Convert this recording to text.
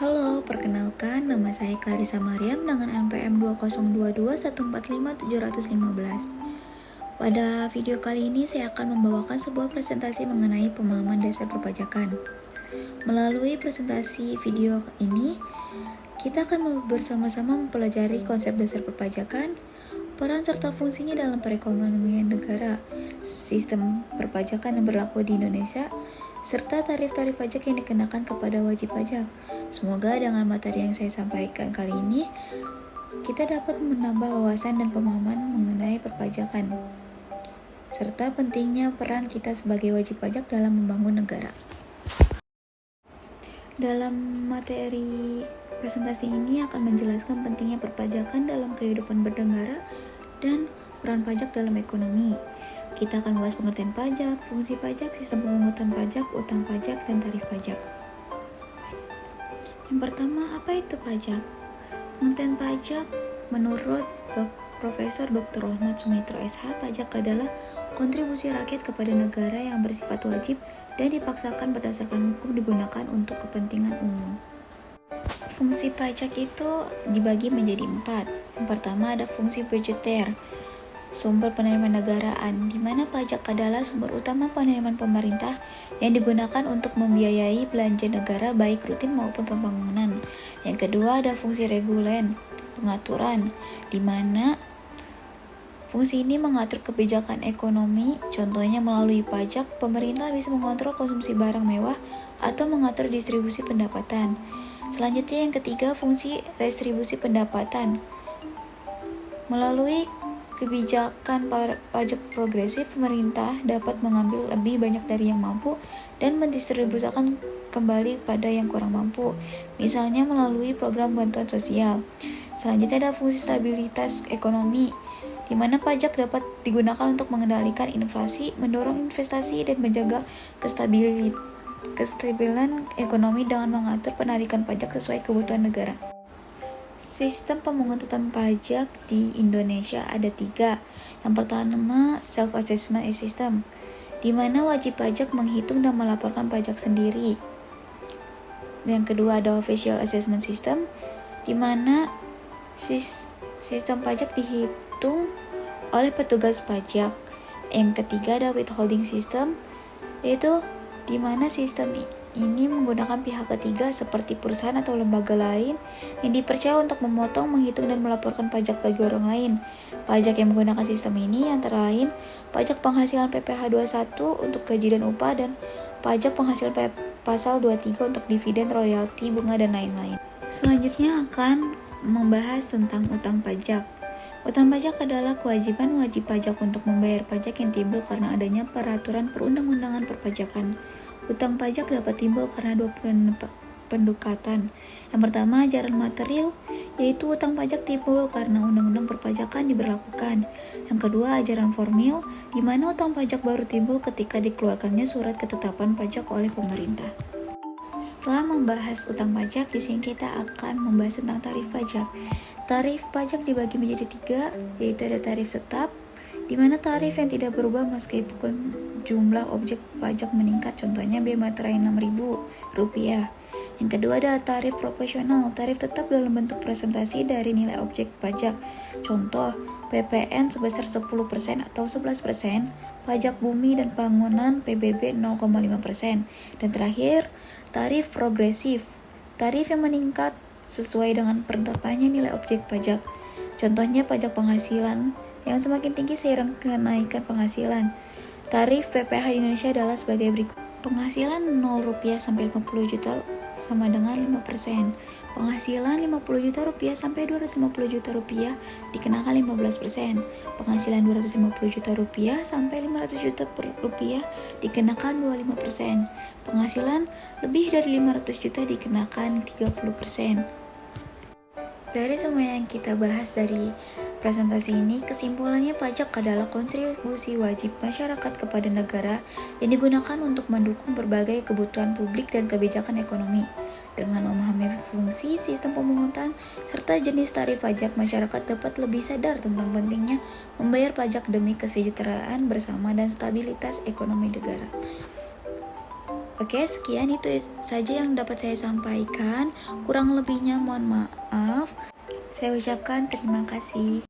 Halo, perkenalkan nama saya Clarissa Mariam dengan NPM 2022145715. Pada video kali ini saya akan membawakan sebuah presentasi mengenai pemahaman dasar perpajakan. Melalui presentasi video ini, kita akan bersama-sama mempelajari konsep dasar perpajakan, peran serta fungsinya dalam perekonomian negara, sistem perpajakan yang berlaku di Indonesia, serta tarif-tarif pajak yang dikenakan kepada wajib pajak. Semoga dengan materi yang saya sampaikan kali ini, kita dapat menambah wawasan dan pemahaman mengenai perpajakan, serta pentingnya peran kita sebagai wajib pajak dalam membangun negara. Dalam materi presentasi ini akan menjelaskan pentingnya perpajakan dalam kehidupan bernegara dan peran pajak dalam ekonomi. Kita akan membahas pengertian pajak, fungsi pajak, sistem pemungutan pajak, utang pajak, dan tarif pajak. Yang pertama, apa itu pajak? Pengertian pajak menurut Profesor Dr. Rohmat Sumitro SH, pajak adalah kontribusi rakyat kepada negara yang bersifat wajib dan dipaksakan berdasarkan hukum digunakan untuk kepentingan umum. Fungsi pajak itu dibagi menjadi 4. Yang pertama ada fungsi budgeter, sumber penerimaan negaraan, di mana pajak adalah sumber utama penerimaan pemerintah yang digunakan untuk membiayai belanja negara baik rutin maupun pembangunan. Yang kedua ada fungsi regulen, pengaturan, di mana fungsi ini mengatur kebijakan ekonomi. Contohnya melalui pajak, pemerintah bisa mengontrol konsumsi barang mewah atau mengatur distribusi pendapatan. Selanjutnya yang ketiga, fungsi redistribusi pendapatan. Melalui kebijakan pajak progresif, pemerintah dapat mengambil lebih banyak dari yang mampu dan mendistribusikan kembali pada yang kurang mampu, misalnya melalui program bantuan sosial. Selanjutnya ada fungsi stabilitas ekonomi, di mana pajak dapat digunakan untuk mengendalikan inflasi, mendorong investasi, dan menjaga kestabilan ekonomi dengan mengatur penarikan pajak sesuai kebutuhan negara. Sistem pemungutan pajak di Indonesia ada 3. Yang pertama, self-assessment system, di mana wajib pajak menghitung dan melaporkan pajak sendiri. Yang kedua ada official assessment system, di mana sistem pajak dihitung oleh petugas pajak. Yang ketiga ada withholding system, yaitu di mana sistem ini menggunakan pihak ketiga seperti perusahaan atau lembaga lain yang dipercaya untuk memotong, menghitung, dan melaporkan pajak bagi orang lain. Pajak yang menggunakan sistem ini antara lain pajak penghasilan PPh 21 untuk gaji dan upah, dan pajak penghasilan pasal 23 untuk dividen, royalti, bunga, dan lain-lain. Selanjutnya akan membahas tentang utang pajak. Utang pajak adalah kewajiban wajib pajak untuk membayar pajak yang timbul karena adanya peraturan perundang-undangan perpajakan. Utang pajak dapat timbul karena 2 pendekatan. Yang pertama, ajaran material, yaitu utang pajak timbul karena undang-undang perpajakan diberlakukan. Yang kedua, ajaran formil, di mana utang pajak baru timbul ketika dikeluarkannya surat ketetapan pajak oleh pemerintah. Setelah membahas utang pajak, di sini kita akan membahas tentang tarif pajak. Tarif pajak dibagi menjadi 3, yaitu ada tarif tetap, di mana tarif yang tidak berubah meskipun jumlah objek pajak meningkat, contohnya B materai Rp6.000. Yang kedua ada tarif proporsional, tarif tetap dalam bentuk presentasi dari nilai objek pajak, contoh PPN sebesar 10% atau 11%, pajak bumi dan bangunan PBB 0,5%. Dan terakhir, tarif progresif, tarif yang meningkat sesuai dengan penetapannya nilai objek pajak, contohnya pajak penghasilan yang semakin tinggi seiring kenaikan penghasilan. Tarif PPh di Indonesia adalah sebagai berikut. Penghasilan Rp0 sampai 50 juta sama dengan 5%. Penghasilan Rp50 juta sampai Rp250 juta dikenakan 15%. Penghasilan Rp250 juta sampai Rp500 juta dikenakan 25%. Penghasilan lebih dari Rp500 juta dikenakan 30%. Dari semua yang kita bahas dari presentasi ini, kesimpulannya pajak adalah kontribusi wajib masyarakat kepada negara yang digunakan untuk mendukung berbagai kebutuhan publik dan kebijakan ekonomi. Dengan memahami fungsi sistem pemungutan serta jenis tarif pajak, masyarakat dapat lebih sadar tentang pentingnya membayar pajak demi kesejahteraan bersama dan stabilitas ekonomi negara. Oke, sekian itu saja yang dapat saya sampaikan. Kurang lebihnya mohon maaf. Saya ucapkan terima kasih.